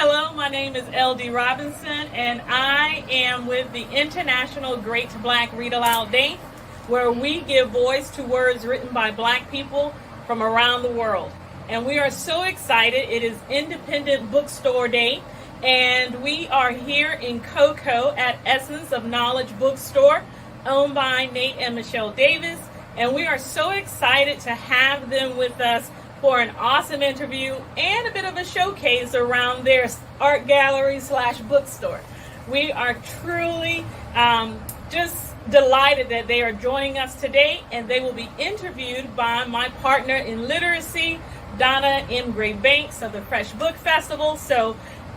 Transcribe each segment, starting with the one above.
Hello, my name is LD Robinson, and I am with the International Great Black Read Aloud Day, where we give voice to words written by Black people from around the world. And we are so excited. It is Independent Bookstore Day, and we are here in Cocoa at Essence of Knowledge Bookstore, owned by Nate and Michelle Davis. And we are so excited to have them with us for an awesome interview and a bit of a showcase around their art gallery / bookstore. We are truly just delighted that they are joining us today, and they will be interviewed by my partner in literacy, Donna M. Gray Banks of the F.R.E.S.H Book Festival. So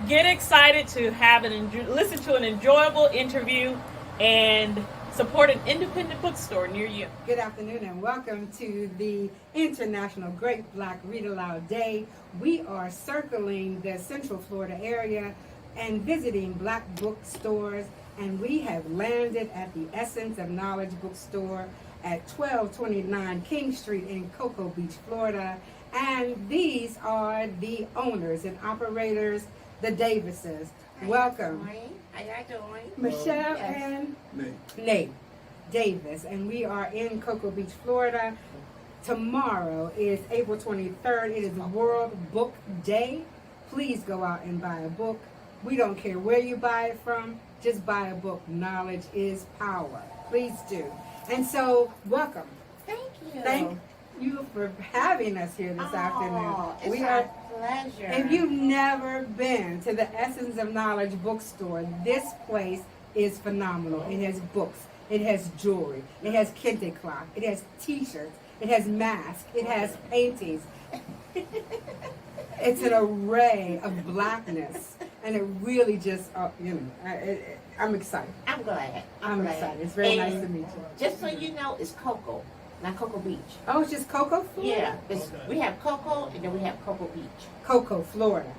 get excited to have listen to an enjoyable interview and support an independent bookstore near you. Good afternoon and welcome to the International Great Black Read Aloud Day. We are circling the Central Florida area and visiting Black bookstores, and we have landed at the Essence of Knowledge Bookstore at 1229 King Street in Cocoa Beach, Florida. And these are the owners and operators, the Davises. Welcome. How y'all doing? Michelle and Nate Davis, and we are in Cocoa Beach, Florida. Tomorrow is April 23rd. It is World Book Day. Please go out and buy a book. We don't care where you buy it from. Just buy a book. Knowledge is power. Please do. And so, welcome. Thank you. Thank you for having us here this afternoon. It's our pleasure. If you've never been to the Essence of Knowledge bookstore, this place is phenomenal. It has books, it has jewelry, it has kente cloth, it has t-shirts, it has masks, it has paintings. It's an array of blackness, and it really just, I'm excited. I'm glad. I'm excited. It's very nice to meet you. Just so you know, it's Cocoa, not Cocoa Beach. Oh, it's just Cocoa, Florida? Yeah, we have Cocoa, and then we have Cocoa Beach. Cocoa, Florida.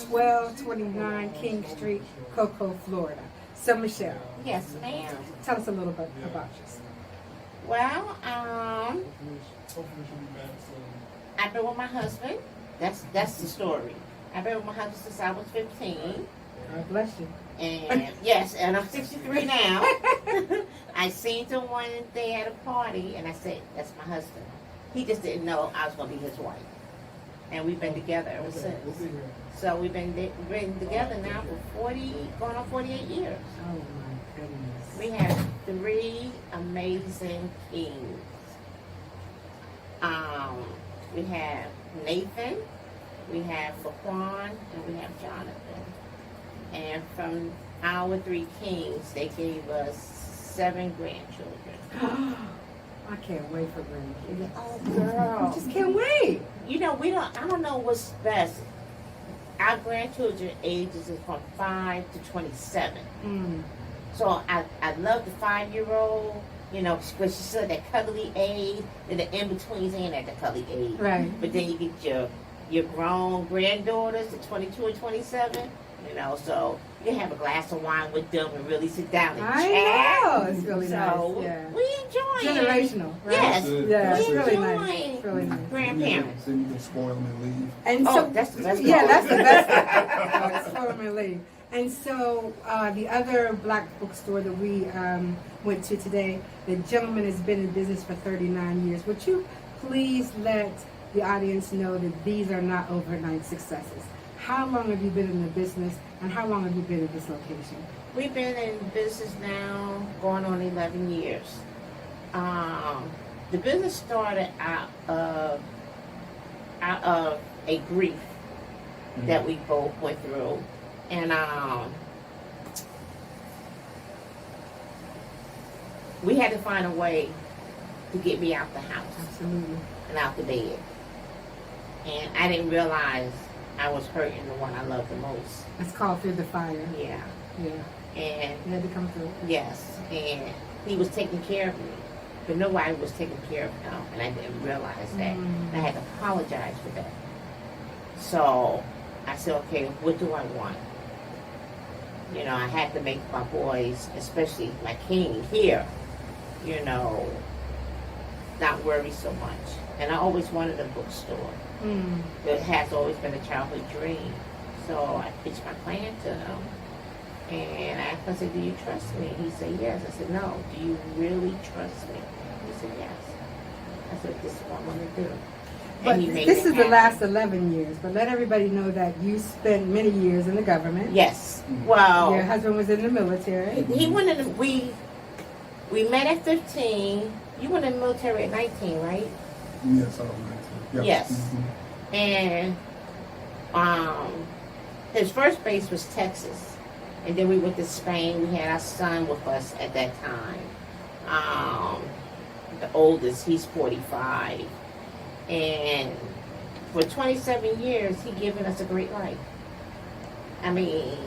1229 King Street, Cocoa, Florida. So, Michelle. Yes, ma'am. Tell us a little bit about yourself. Well, I've been with my husband. That's the story. I've been with my husband since I was 15. God bless you. And yes, and I'm 63 now. I seen him one day at a party, and I said, "That's my husband." He just didn't know I was gonna be his wife, and we've been together ever since. So we've been together now for going on 48 years. Oh my goodness. We have 3 amazing kings. We have Nathan, we have Laquan, and we have Jonathan. And from our 3 kings, they gave us 7 grandchildren. I can't wait for grandkids. Oh, girl. I just can't wait. You know, I don't know what's best. Our grandchildren ages is from 5 to 27. So I love the 5-year-old, you know, because she's still at that cuddly age, and the in-betweens ain't at the cuddly age. Right. But then you get your grown granddaughters at 22 and 27. You know, so you can have a glass of wine with them and really sit down and chat. I know. It's really nice. Yeah. We enjoy it. Generational, right? Yes. Yeah, it's We really enjoy nice. It's really nice. grandparents. Then you can spoil them and leave. And Oh, so, that's the best yeah, part. that's the best thing. Spoil my leave. And so, the other Black bookstore that we went to today, the gentleman has been in business for 39 years. Would you please let the audience know that these are not overnight successes? How long have you been in the business, and how long have you been at this location? We've been in business now going on 11 years. The business started out of a grief that we both went through. And we had to find a way to get me out the house. Absolutely. And out the bed. And I didn't realize I was hurting the one I loved the most. It's called Through the Fire. Yeah. Yeah. And You had to come through. yes, and he was taking care of me, but nobody was taking care of him, and I didn't realize that. And I had to apologize for that. So I said, okay, what do I want? You know, I had to make my boys, especially my king here, you know, not worry so much. And I always wanted a bookstore. It has always been a childhood dream. So I pitched my plan to him. And I asked him, I said, do you trust me? He said, yes. I said, no. Do you really trust me? He said, yes. I said, this is what I want to do. But And he made this it is the happen. last 11 years. But let everybody know that you spent many years in the government. Yes. Well, Your husband was in the military. he went in. We met at 15. You went in the military at 19, right? Yes, I was 19. Yep. Yes. And his first base was Texas, and then we went to Spain. We had our son with us at that time. The oldest, he's 45, and for 27 years, he given us a great life. I mean,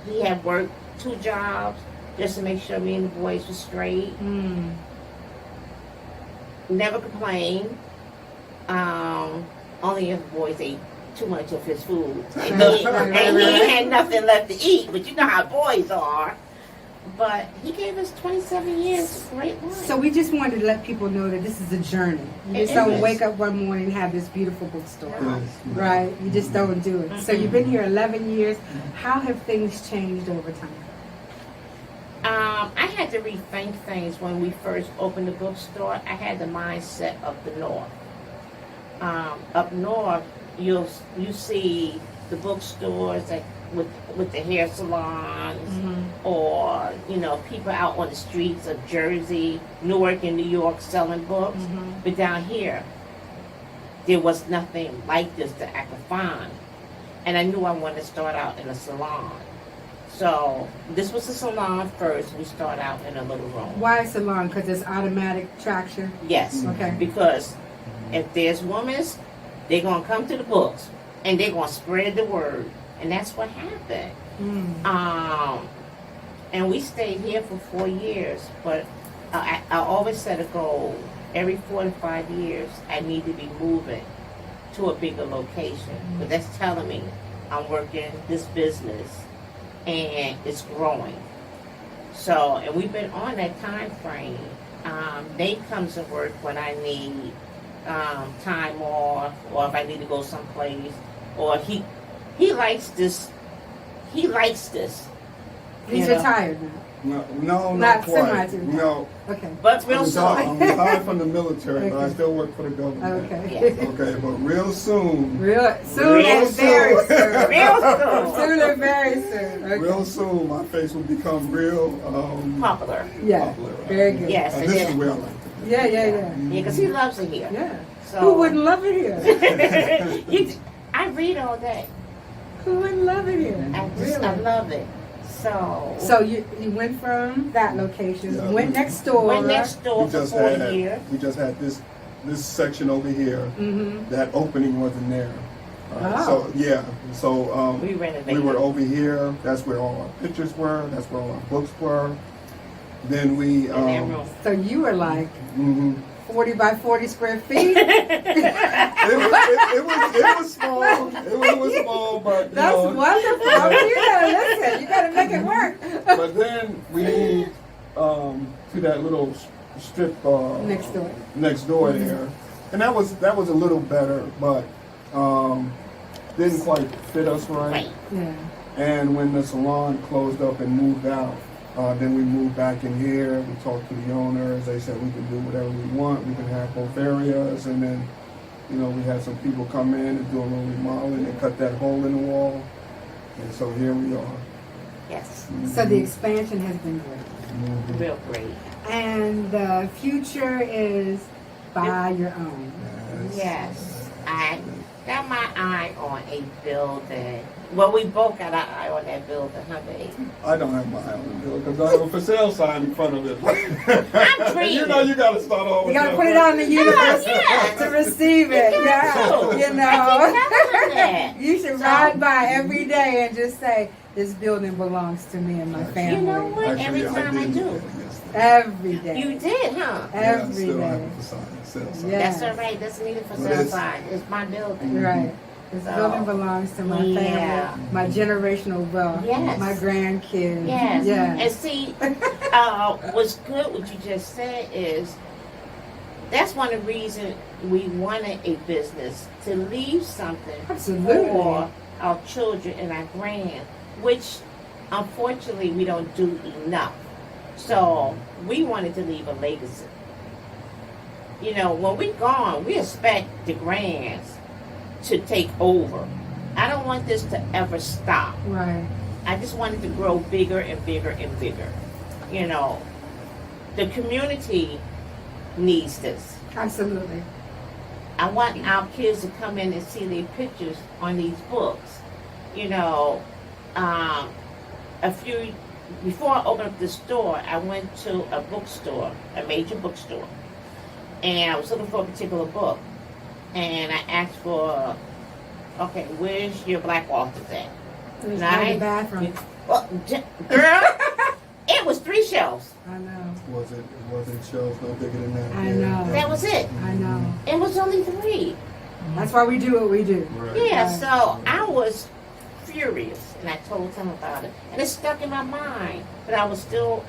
he had worked 2 jobs just to make sure me and the boys were straight. Mm. Never complained. Only if the boys ate too much of his food. And he had nothing left to eat, but you know how boys are. But he gave us 27 years of great life. So we just wanted to let people know that this is a journey. You It just don't is. wake up one morning and have this beautiful bookstore. No. Right? You just don't do it. So you've been here 11 years. How have things changed over time? I had to rethink things when we first opened the bookstore. I had the mindset of the North. Up north, you see the bookstores that with the hair salons, or people out on the streets of Jersey, Newark, and New York selling books. But down here, there was nothing like this that I could find, and I knew I wanted to start out in a salon. So this was a salon first. We start out in a little room. Why salon? Because it's automatic traction? Yes. Okay. Because if there's women, they're going to come to the books and they're going to spread the word. And that's what happened. And we stayed here for 4 years. But I always set a goal. Every 4 to 5 years, I need to be moving to a bigger location. But that's telling me I'm working this business and it's growing. So, and we've been on that time frame. Nate comes to work when I need time off, or if I need to go someplace, or he likes this. He likes this. He's you know. retired now. No, Not not quite. semi-retired. No, Okay. But real soon. I'm retired from the military, but I Okay. still work for the government. Okay. Yes. Okay, but real soon. Real soon Real and very soon. soon. Real soon. Soon and very soon. Okay. Real soon, my face will become real Popular. Yeah. popular. Very good. Yes, and This then- is where I like to Yeah, yeah, yeah. Yeah, because he loves it here. Yeah. So Who wouldn't love it here? I read all day. Who wouldn't love it here? I Really? love it. So So you went from that location, Yeah. went next door. went next door We for just 4 had years. we just had this section over here. Mm-hmm. That opening wasn't there. Oh. So yeah, so We renovated. we were over here. That's where all our pictures were. That's where all our books were. Then we in that room. So you were like mhm. 40 by 40 square feet. It was small. It was small, but That's you know, wonderful. You gotta listen. You gotta make it work. But then we moved to that little strip Next door. there, and that was a little better, but didn't quite fit us right. Right. Yeah. And when the salon closed up and moved out, then we moved back in here. We talked to the owners. They said we can do whatever we want. We can have both areas. And then, we had some people come in and do a little remodeling and cut that hole in the wall. And so here we are. Yes. So the expansion has been great. Mhm. Real great. And the future is by your own. Yes. I got my eye on a building. Well, we both got our eye on that building, huh, babe? I don't have my eye on the bill because I have a for sale sign in front of it. I'm dreaming. You got to start all You gotta put it out in the universe yes. to receive it. Yeah. to. You I know. keep telling her that. You should So- ride by every day and just say, this building belongs to me and my family. You know what? Every time I do. Every day. You did, huh? Every still day. have a for sale sign. Yeah. That's all right. That's me for But sale it's- sign. It's my building. Right. This So, building belongs to my family, yeah. my generational wealth, Yes. my grandkids. Yes. Yeah. And see, what's good, what you just said is, that's one of the reasons we wanted a business to leave something Absolutely. for our children and our grand, which unfortunately we don't do enough. So we wanted to leave a legacy. You know, when we're gone, we expect the grands to take over. I don't want this to ever stop. Right. I just want it to grow bigger and bigger and bigger. You know, the community needs this. Absolutely. I want our kids to come in and see their pictures on these books. You know, before I opened up the store, I went to a bookstore, a major bookstore, and I was looking for a particular book. And I asked for, okay, where's your black authors at? It was by the bathroom. Well, girl, it was 3 shelves. I know. It wasn't shelves no bigger than that. I know. That was it. I know. It was only 3. That's why we do what we do. Right. Yeah, Right. so I was furious, and I told him about it, and it stuck in my mind. But I was still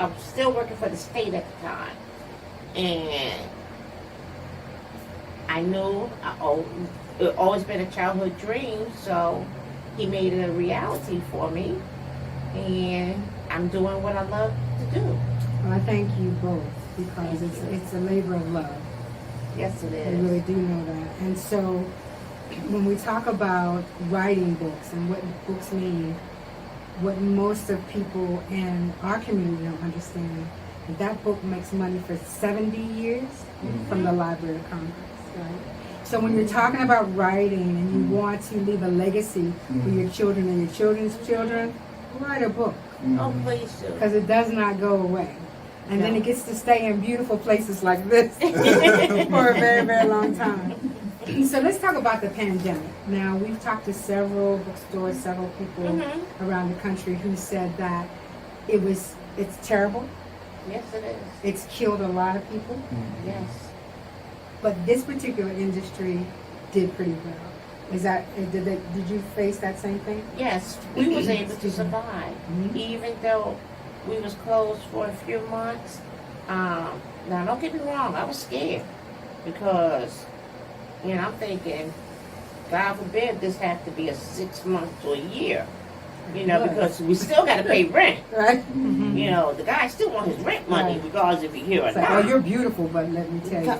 working for the state at the time, and I knew it always been a childhood dream. So he made it a reality for me, and I'm doing what I love to do. Well, I thank you both because it's a labor of love. Yes, it I is. really do know that. And so when we talk about writing books and what books mean, what most of people in our community don't understand, that book makes money for 70 years from the Library of Congress, right? So when you're talking about writing and you want to leave a legacy for your children and your children's children, write a book Oh, please do. because it does not go away. And then No. it gets to stay in beautiful places like this for a very, very long time. So let's talk about the pandemic. Now, we've talked to several bookstores, several people around the country who said that it's terrible. Yes, it is. It's killed a lot of people. Yes. But this particular industry did pretty well. Did you face that same thing? Yes, we was able to Excuse me. survive, Mhm. even though we was closed for a few months. Now, don't get me wrong, I was scared because, you know, I'm thinking, God forbid this have to be a 6 months to a year, you know, because we still got to pay rent. Right? You know, the guy still want his rent money, Right. regardless if he here or It's like, not. oh, you're beautiful, but let me tell you. I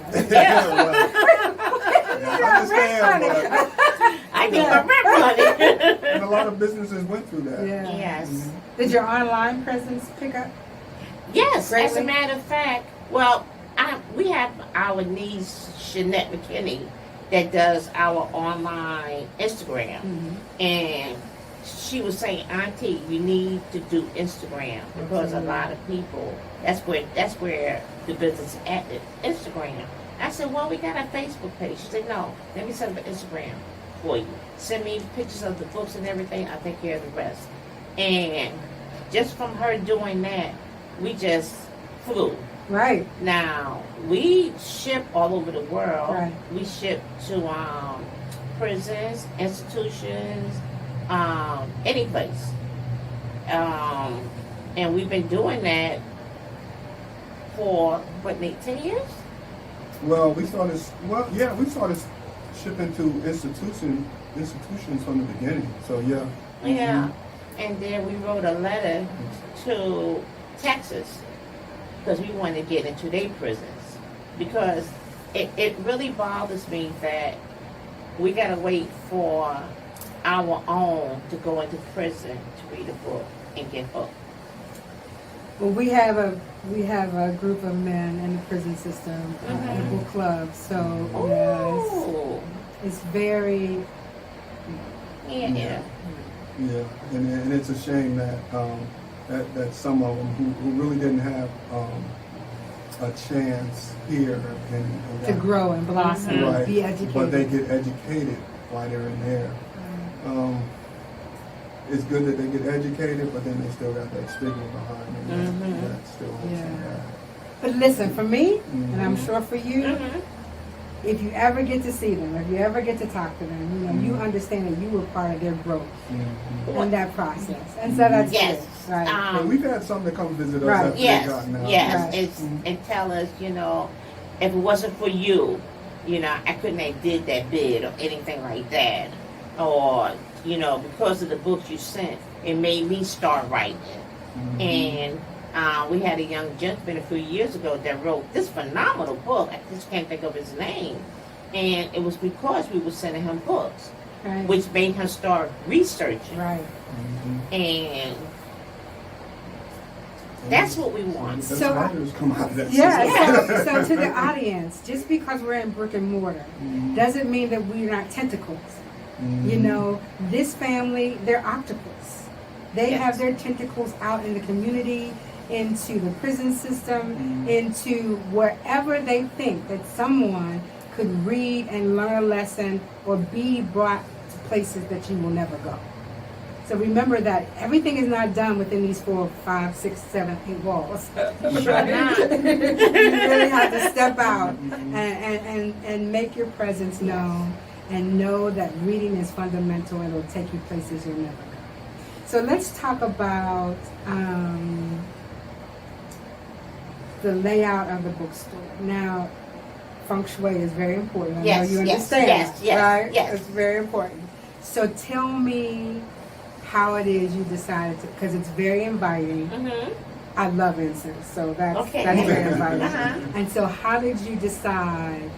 understand, but I need my rent money. and a lot of businesses went through that. Yeah. Yes. Did your online presence pick up? Yes, as a Greatly? matter of fact, well, we have our niece, Shanette McKinney, that does our online Instagram. And she was saying, Auntie, you need to do Instagram because a lot of people, that's where the business is at, Instagram. I said, well, we got a Facebook page. She said, no, let me set up an Instagram for you. Send me pictures of the books and everything. I'll take care of the rest. And just from her doing that, we just flew. Right. Now, we ship all over the world. Right. We ship to prisons, institutions, any place. And we've been doing that for, what, Nate, 10 years? Well, we started shipping to institutions from the beginning. So yeah. Yeah. And then we wrote a letter to Texas because we wanted to get into their prisons. Because it really bothers me that we got to wait for our own to go into prison to read a book and get hooked. Well, we have a group of men in the prison system, in a book club. So Oh. it's very Yeah. Yeah, and it's a shame that that some of them who really didn't have a chance here and to grow and blossom, right, be educated. but they get educated while they're in there. It's good that they get educated, but then they still got that stigma behind them. That still holds them Yeah. back. But listen, for me, and I'm sure for you, if you ever get to see them, if you ever get to talk to them, you know, you understand that you were part of their growth in that process, and so that's Yes. good, right? And we've had some that come visit us Right. after they Yes, gotten out. yes. Right. And tell us, you know, if it wasn't for you, you know, I couldn't have did that bid or anything like that. or because of the books you sent, it made me start writing. And we had a young gentleman a few years ago that wrote this phenomenal book. I just can't think of his name. And it was because we were sending him books, Right. which made him start researching. Right. And that's what we want. That's So- writers come out of that. Yeah, so to the audience, just because we're in brick and mortar doesn't mean that we're not tentacles. You know, this family, they're octopus. They Yes. have their tentacles out in the community, into the prison system, into wherever they think that someone could read and learn a lesson or be brought to places that you will never go. So remember that everything is not done within these 4, 5, 6, 7, 8 walls. Sure not. You really have to step out and make your presence known and know that reading is fundamental and it'll take you places you'll never go. So let's talk about the layout of the bookstore. Now, feng shui is very important. I Yes, know you yes, understand, yes, right? yes. It's very important. So tell me how it is you decided to, because it's very inviting. Mm-hmm. I love incense, so that's Okay. very inviting. Uh-huh. And so how did you decide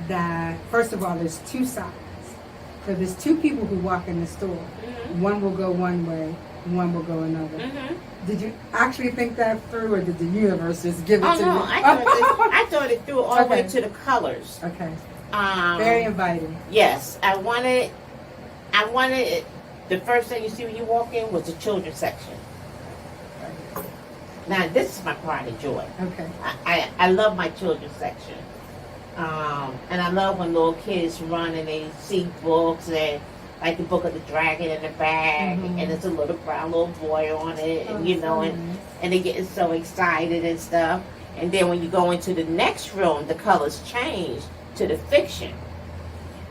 that, first of all, there's two sides. So there's two people who walk in the store. Mm-hmm. One will go one way, one will go another. Mm-hmm. Did you actually think that through, or did the universe just give it Oh to no, you? I thought it through all the way Okay. to the colors. Okay, very inviting. Yes, I wanted it. The first thing you see when you walk in was the children's section. Now this is my pride and joy. Okay. I love my children's section. And I love when little kids run and they see books and like the book of the dragon in the bag, Mhm. and there's a little brown little boy on it, and Oh, and they get so excited and stuff. And then when you go into the next room, the colors change to the fiction.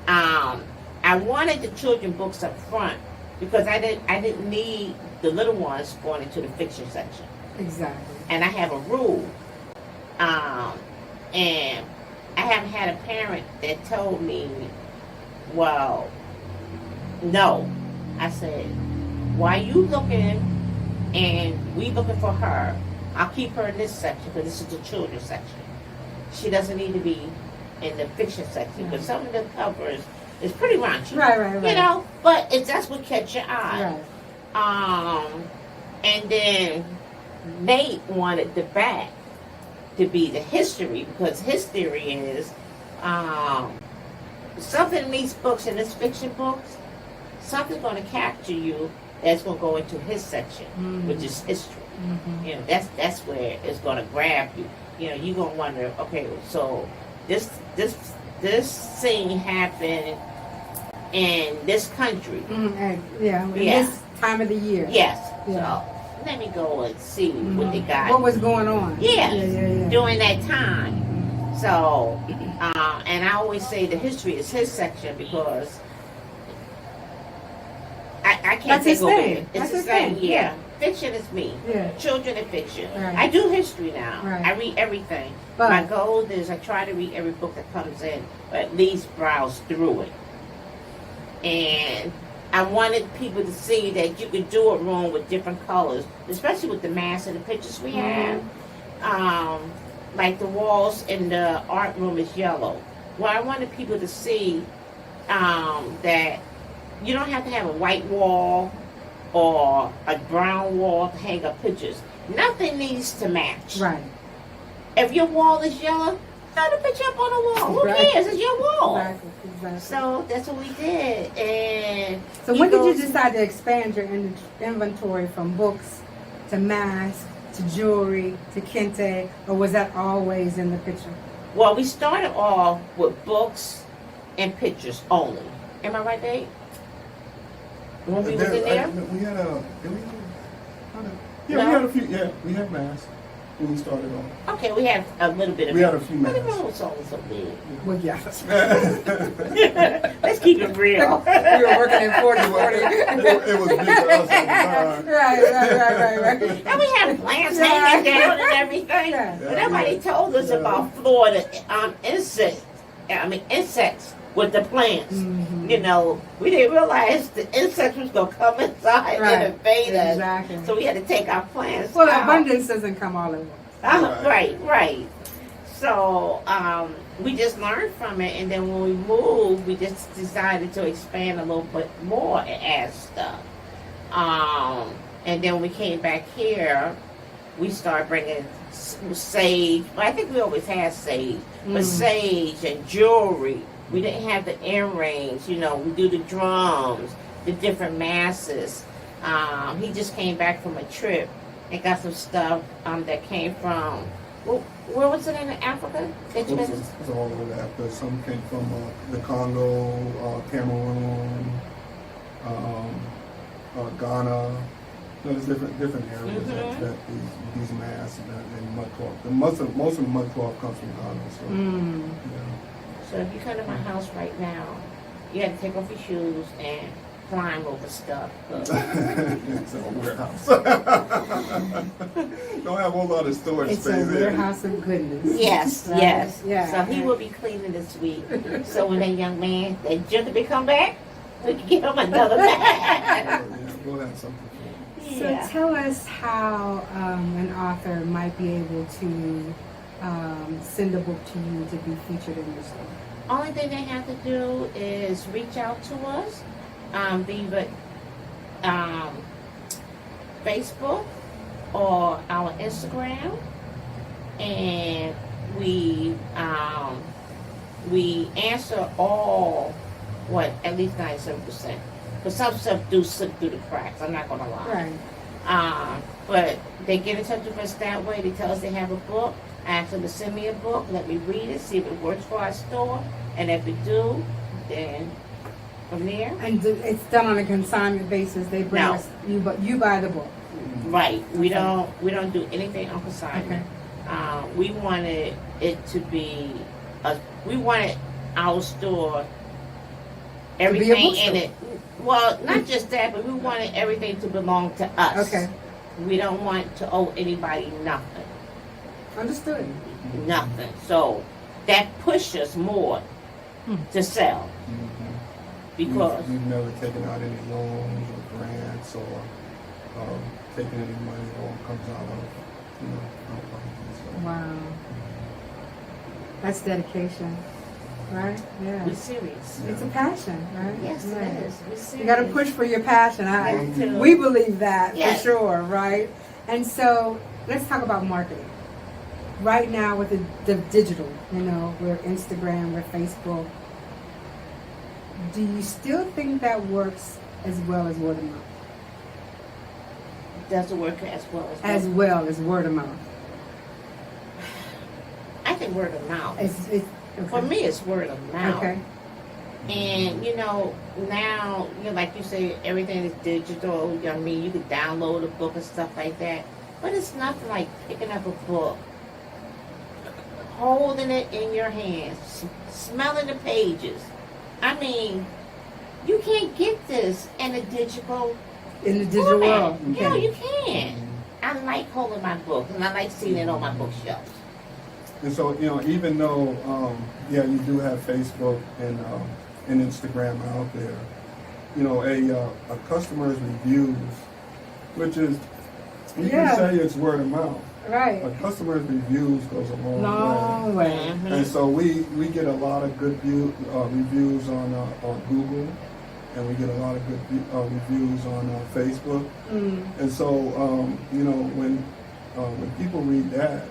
I wanted the children books up front because I didn't need the little ones going into the fiction section. Exactly. And I have a rule. And I haven't had a parent that told me, well, no. I said, why you looking and we looking for her? I'll keep her in this section because this is the children's section. She doesn't need to be in the fiction section because some of the covers is pretty raunchy. Right. You know, but that's what catch your eye. Right. And then Nate wanted the back to be the history because his theory is something in these books, in this fiction books, something's going to capture you that's going to go into his section, which is history. Mm-hmm. You know, that's where it's going to grab you. You know, you're going to wonder, okay, so this scene happened in this country. Yeah. This time of the year. Yes. Yeah. So let me go and see what they got. What was going on? Yeah. Yeah. During that time. So, and I always say the history is his section because I can't That's take his over thing. it. It's That's his his thing. thing. Yeah. Fiction is me. Yeah. Children and fiction. Right. I do history now. Right. I read everything. But- My goal is I try to read every book that comes in, or at least browse through it. And I wanted people to see that you could do a room with different colors, especially with the masks and the pictures we have. Like the walls in the art room is yellow. Well, I wanted people to see that you don't have to have a white wall or a brown wall to hang up pictures. Nothing needs to match. Right. If your wall is yellow, throw the picture up on the wall. Who Right. cares? It's your wall. Exactly. So that's what we did. And So when did you decide to expand your inventory from books to masks to jewelry to kente, or was that always in the picture? Well, we started off with books and pictures only. Am I right, babe? When we was in there? We had a. No? We had a few. Yeah, we had masks when we started off. Okay, we had a little bit of We had a few But the masks. room was only so big. Well, yeah. Let's keep it real. We were working in 40. It was big to us at the time. Right. And we had plants hanging down and everything. Yeah. But nobody told us about Florida insects with the plants. Mhm. You know, we didn't realize the insects was gonna come inside Right. and invade us. Exactly. So we had to take our plants Well, out. abundance doesn't come all at once. Right. So we just learned from it, and then when we moved, we just decided to expand a little bit more and add stuff. And then when we came back here, we started bringing sage. Well, I think we always had sage, but sage and jewelry. We didn't have the earrings. You know, we do the drums, the different masses. He just came back from a trip and got some stuff that came from. Well, where was it in Africa? That you It's guys- it's all over that. But some came from the Congo, Cameroon, Ghana. There's different areas that these masks and mud cloth. Most of the mud cloth comes from Ghana. So, So if you come to my house right now, you have to take off your shoes and climb over stuff. it's a warehouse. Don't have a whole lot of storage It's space a there. warehouse of goodness. Yes, Right? yes. Yeah. So he will be cleaning this week. So when that young man, that gentleman come back, we can get him another bag. Yeah, we'll have something. So tell us how an author might be able to send a book to you to be featured in your store. Only thing they have to do is reach out to us, via Facebook or our Instagram, and we answer all, at least 97%. Because some stuff do slip through the cracks. I'm not gonna lie. Right. But they get in touch with us that way. They tell us they have a book. I ask them to send me a book. Let me read it, see if it works for our store, and if it do, then from there. And it's done on a consignment basis. They bring No. us you buy the book. Right. We Okay. don't do anything on consignment. Okay. We wanted it to be we wanted our store, everything in bookstore. it. Well, not just that, but we wanted everything to belong to us. Okay. We don't want to owe anybody nothing. Understood. Nothing. So that pushes us more to sell. Because We've never taken out any loans or grants or taken any money. It all comes out of our pockets. So. Wow. That's dedication. Right? Yeah. we're serious. It's a passion, right? Yes, Yeah. it is. We're serious. You got to push for your passion. Me too. We believe that Yes. for sure, right? And so let's talk about marketing. Right now with the digital, we're Instagram, we're Facebook. Do you still think that works as well as word of mouth? Does it work as well As well as word of mouth. I think word of mouth. It's okay. For me, it's word of mouth. Okay. And now, like you say, everything is digital. You can download a book and stuff like that. But it's nothing like picking up a book, holding it in your hands, smelling the pages. I mean, you can't get this in a digital In the digital format. world. No, you can't. I like holding my book, and I like seeing it on my bookshelf. And so, even though, you do have Facebook and Instagram out there, a customer's reviews, which is, you Yeah. can say it's word of mouth. Right. A customer's reviews goes a long way. Long way. Mhm. And so we get a lot of good reviews on Google, and we get a lot of good reviews on Facebook. Mm. And so, when people read that,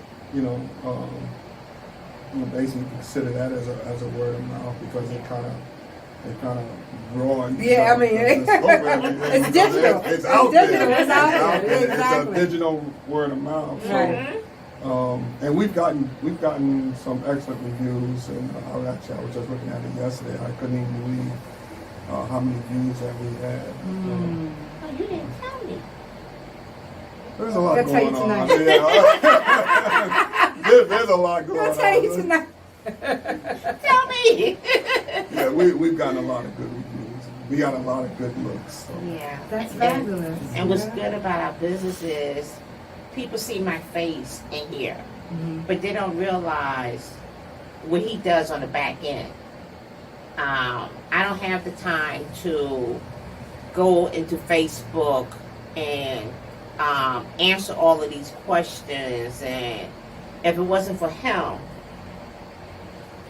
basically consider that as a word of mouth because it kind of broadens. Yeah, up I mean, the scope of everything it's because digital. It's It's out digital. there. It's out there. It's Exactly. a digital word of mouth. So, Right. and we've gotten some excellent reviews, and I was just looking at it yesterday. I couldn't even believe how many views that we had. Mm. Oh, you didn't tell me. There's a lot I'll tell you going on. tonight. Yeah. There's a lot going on. I'll tell you tonight. Tell me. Yeah, we've gotten a lot of good reviews. We got a lot of good looks. So. Yeah. That's And- fabulous. And what's Yeah. good about our business is people see my face in here, Mhm. but they don't realize what he does on the back end. I don't have the time to go into Facebook and answer all of these questions. And if it wasn't for him,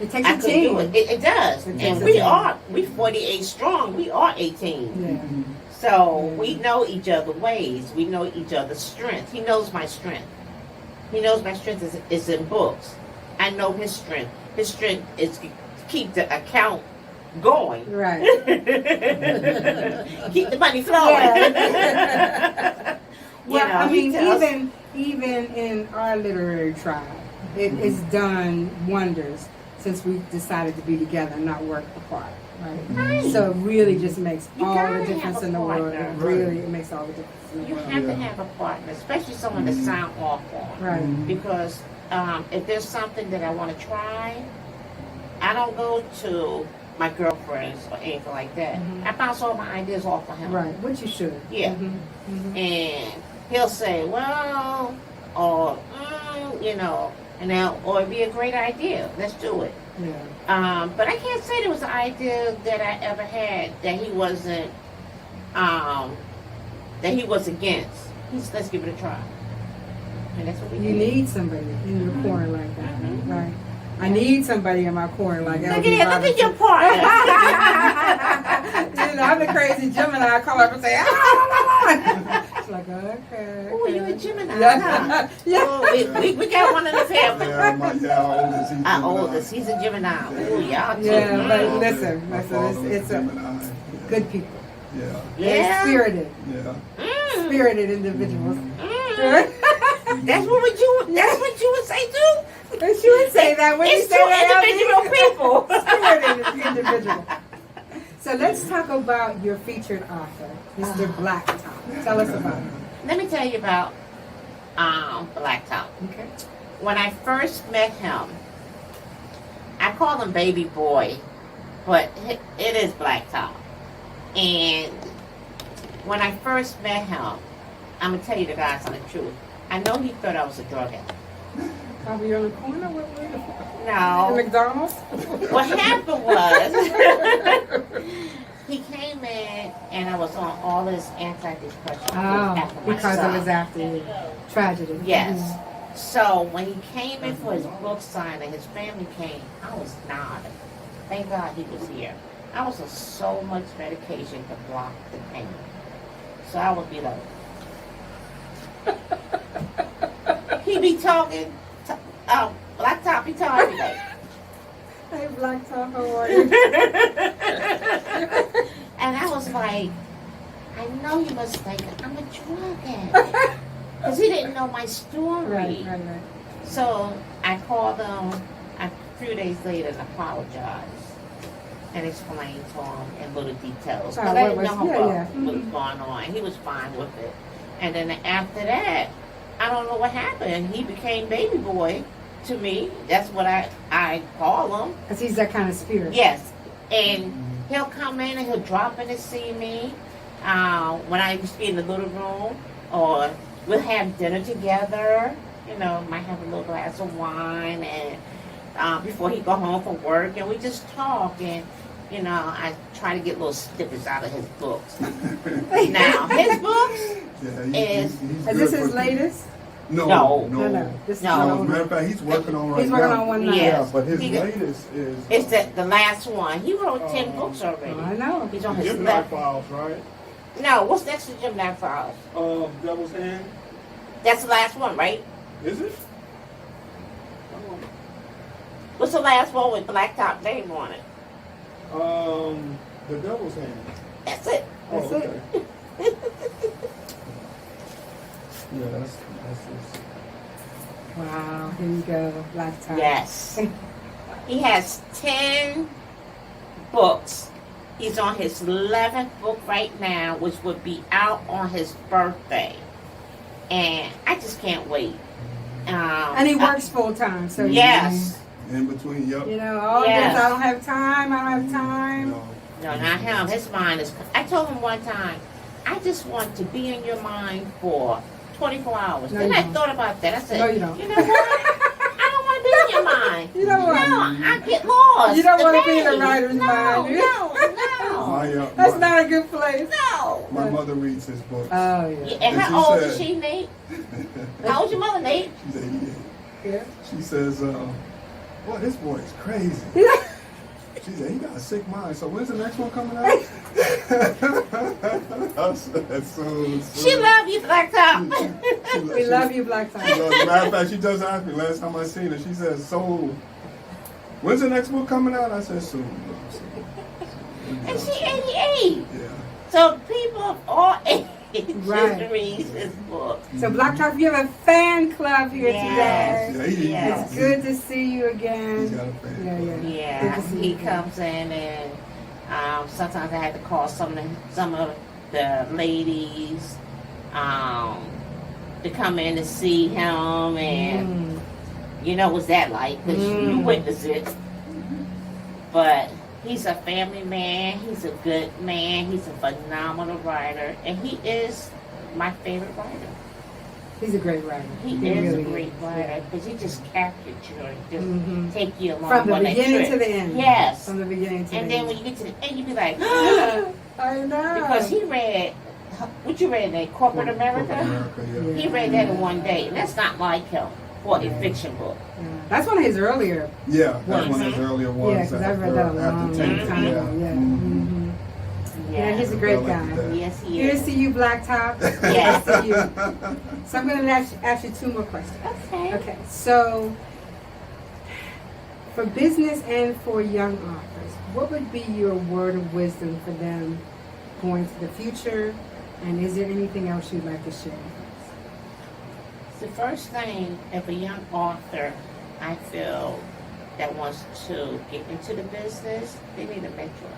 It takes I a couldn't team. do it. It does. It takes And a we 48 strong. We are 18. Yeah. So we know each other's ways. We know each other's strength. He knows my strength. He knows my strength is in books. I know his strength. His strength is to keep the account going. Right. Keep the money flowing. Yeah. Well, You know, I mean, he tells- even in our literary tribe, it's done wonders since we decided to be together and not work apart. Right. Right. So it really just makes You all gotta the difference have a in the world. partner. It really, it makes all the difference in the You world. have to Yeah. have a partner, especially someone to sound off on. Right. Because if there's something that I want to try, I don't go to my girlfriends or anything like that. Mhm. I bounce all my ideas off of him. Right. What you should. Yeah. And he'll say, well, or, you know, and now, or it'd be a great idea. Let's do it. Yeah. But I can't say there was an idea that I ever had that he wasn't, that he was against. He said, let's give it a try. And that's what we You did. need somebody in your corner like that. Right. I need somebody in my corner like that. Look at your partner. You know, I'm the crazy Gemini. I call up and say, ah! She's like, okay. Oh, you a Gemini, huh? Yeah. Yeah. Oh, we got one in the family. Yeah, our oldest, he's Our Gemini. oldest, he's a Gemini. Oh, y'all Yeah, too. but listen, My father was it's a Gemini. good people. Yeah, They're Yeah. spirited. yeah. Spirited individuals. That's what you would say too. And she would say that when you It's say two that. individual people. Spirited individual. So let's talk about your featured author, Mr. Blacktop. Tell us about him. Let me tell you about Blacktop. Okay. When I first met him, I call him Baby Boy, but it is Blacktop. And when I first met him, I'm gonna tell you the guys on the truth. I know he thought I was a drug addict. Probably on the corner with No. McDonald's. What happened was he came in and I was on all this antidepressant after my Because son. it was after the tragedy. Yes. So when he came in for his book signing, his family came, I was nodding. Thank God he was here. I was on so much medication to block the pain. So I would be like, he be talking, Blacktop be talking like, Hey, Blacktop, how are you? and I was like, I know you must think I'm a drug addict. Because he didn't know my story. Right. So I called him a few days later and apologized and explained to him in little details. Because I didn't know what was going on. He was fine with it. And then after that, I don't know what happened. He became Baby Boy to me. That's what I call him. Because he's that kind of spirit. Yes. And he'll come in and he'll drop in to see me when I used to be in the little room, or we'll have dinner together. You know, might have a little glass of wine, and before he go home from work, and we just talk. And you know, I try to get little snippets out of his books. Now his books Is this his latest? No. This is No. an As a older- matter of fact, he's working on right He's working now. on one now. Yeah. Yeah, but his He- latest is. it's the last one. He wrote 10 books already. I know. He's on his Gemini left. Files, right? No, what's next to Gemini Files? Devil's Hand. That's the last one, right? Is it? What's the last one with Blacktop name on it? The Devil's Hand. That's it. That's it. Yeah, that's his. Wow, here you go, Blacktop. Yes. He has 10 books. He's on his 11th book right now, which would be out on his birthday. And I just can't wait. And he works full time, so Yes. In between, yep. You know, all Yes. this, I don't have time. No. No, not him. His mind is... I told him one time, I just want to be in your mind for 24 hours. No, Then you I don't. thought about that. I said, No, you don't. You know what? I don't want to be in your mind. You don't No, want. I get lost. You don't The want to be in the maze. writer's No, mind. no. That's not a good place. No. My mother reads his books. Oh Yeah, yeah. and And how she old said- is she, Nate? How old's your mother, Nate? She's 88. Yeah. She says, boy, this boy is crazy. She said, he got a sick mind. So when's the next one coming out? I said, soon. She love you, Blacktop. We love you, Blacktop. As a matter of fact, she just asked me last time I seen her. She said, so when's the next book coming out? I said, soon. And she 88. Yeah. So people of all ages Right. read his book. So Blacktop, you have a fan club here Yes. today. Yeah, he, Yes. It's good to see you again. He's got a fan. Yeah, yeah. Yeah, Good to see he you again. comes in and sometimes I had to call some of the ladies to come in to see him, and you know what's that like, because you witness it. But he's a family man, he's a good man, he's a phenomenal writer, and he is my favorite writer. He's a great writer. He is really a great writer because he just captured you and just take you along From the on that beginning trip. to the end. Yes. From the beginning to And the then end. when you get to the end, you be like, I know. because he read, what you read, that Corporate America? Corporate America, yeah. He read that in one day, and that's not like him for a fiction book. Yeah. That's one of his earlier. Yeah, that's one of his earlier ones. Yeah, because I read that a long time ago. Yeah. Mhm. Yeah, he's a great I like guy. that. Yes, he Good to is. see you, Blacktop. Yes. Good to see you. So I'm going to ask you two more questions. Okay. Okay, so for business and for young authors, what would be your word of wisdom for them going to the future? And is there anything else you'd like to share with us? The first thing, if a young author, I feel, that wants to get into the business, they need a mentor.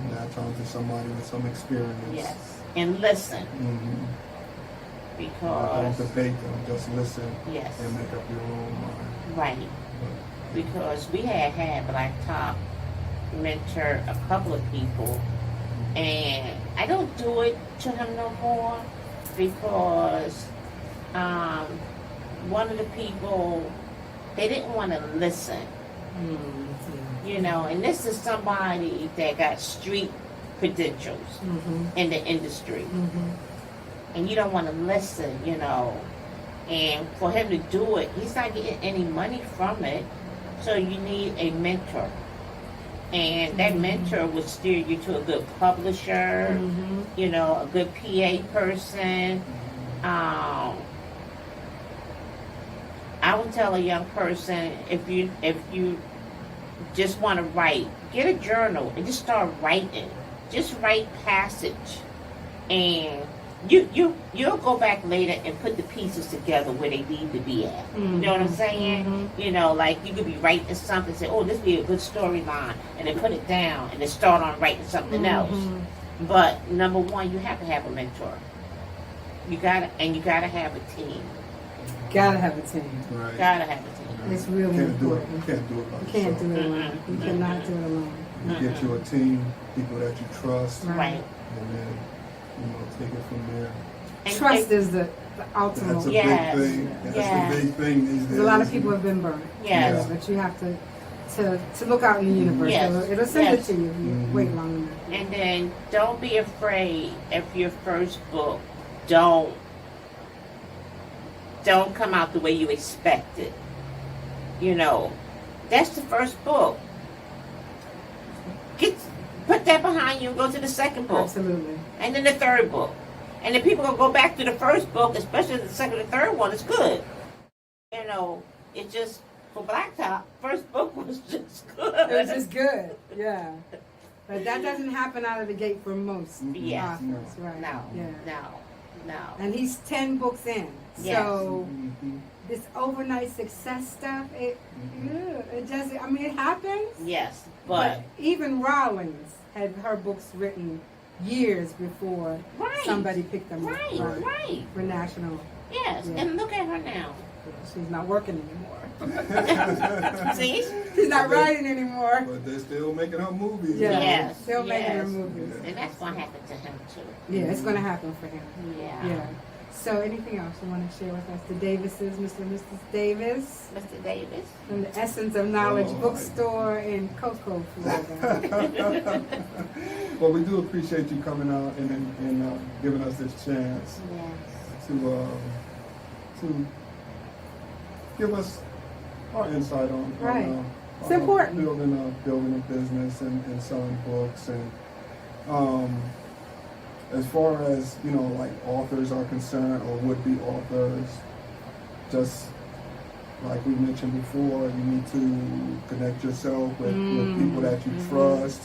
Now talking to somebody with some experience. Yes. And listen, Mm-hmm. because, Don't debate them, just listen yes, and make up your own mind. right. Because we had Blacktop mentor a couple of people, and I don't do it to him no more because one of the people, they didn't want to listen, you know, and this is somebody that got street credentials in the industry, and you don't want to listen, you know, and for him to do it, he's not getting any money from it, so you need a mentor. And that mentor would steer you to a good publisher, you know, a good PA person. I would tell a young person, if you just want to write, get a journal and just start writing. Just write passage, and you'll go back later and put the pieces together where they need to be at. You know what I'm saying? You know, like you could be writing something, say, oh, this would be a good storyline, and then put it down and then start on writing something else. But number one, you have to have a mentor. You gotta have a team. Gotta have a team. Right. Gotta have a team. It's really You can't do it. important. You can't do it by You can't do yourself. it alone. You cannot do it alone. You get you a team, people that you trust, Right. and then take it from there. And Trust is the ultimate. That's a Yes. big thing. That's Yes. the big thing these days. Because a lot of people have been burned. Yes. But you have to look out in the universe. Yes. It'll send Yes. it to you if you wait long enough. And then don't be afraid if your first book don't come out the way you expected. You know, that's the first book. Put that behind you and go to the second book. Absolutely. And then the third book. And then people gonna go back to the first book, especially the second and third one, it's good. You know, it just, for Blacktop, first book was just good. It was just good. Yeah. But that doesn't happen out of the gate for most Yes. authors, right? No, Yeah. no. And he's 10 books in. Yes. So Mhm. this overnight success stuff, it just, I mean, it happens. Yes, but even Rollins had her books written years before right. somebody picked them up Right. for national. Yes, Yeah. and look at her now. She's not working anymore. See? She's not writing anymore. But they're still making her movies. Yeah, Yes, still making her yes. movies. And that's gonna happen to him too. Yeah, it's going to happen for him. Yeah. Yeah. So anything else you want to share with us? The Davises, Mr. and Mrs. Davis, Mr. Davis. from the Essence of Knowledge Oh, Bookstore in Cocoa, Florida. Well, we do appreciate you coming out and giving us this chance Yes. to give us our insight on Right. It's on important. building a business and selling books. And as far as, you know, like authors are concerned, or would-be authors, just like we mentioned before, you need to connect yourself with people that you trust.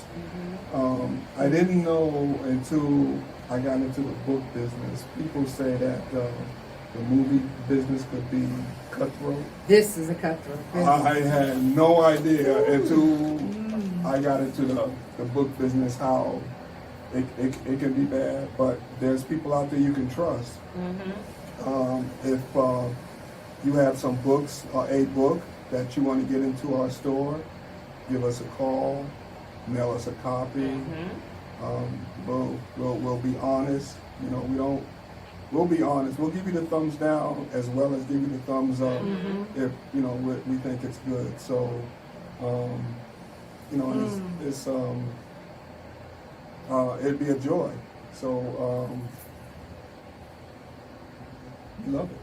I didn't know until I got into the book business. People say that the movie business could be cutthroat. This is a cutthroat business. I had no idea until I got into the book business how it can be bad, but there's people out there you can trust. If you have some books or a book that you want to get into our store, give us a call, mail us a copy. We'll be honest. You know, we'll be honest. We'll give you the thumbs down as well as give you the thumbs up if, you know, we think it's good. So, you know, it'd be a joy. So, we love it.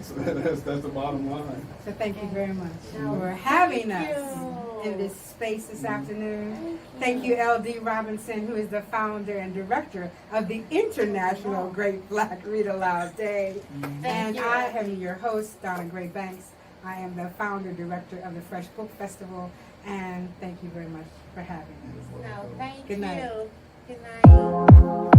So that's the bottom line. So thank you very much for having us in this space this afternoon. Thank you, L.D. Robinson, who is the founder and director of the International Great Black Read Aloud Day. And I am your host, Donna Gray Banks. I am the founder director of the F.R.E.S.H Book Festival. And thank you very much for having us. No, thank Good night. you. Good night.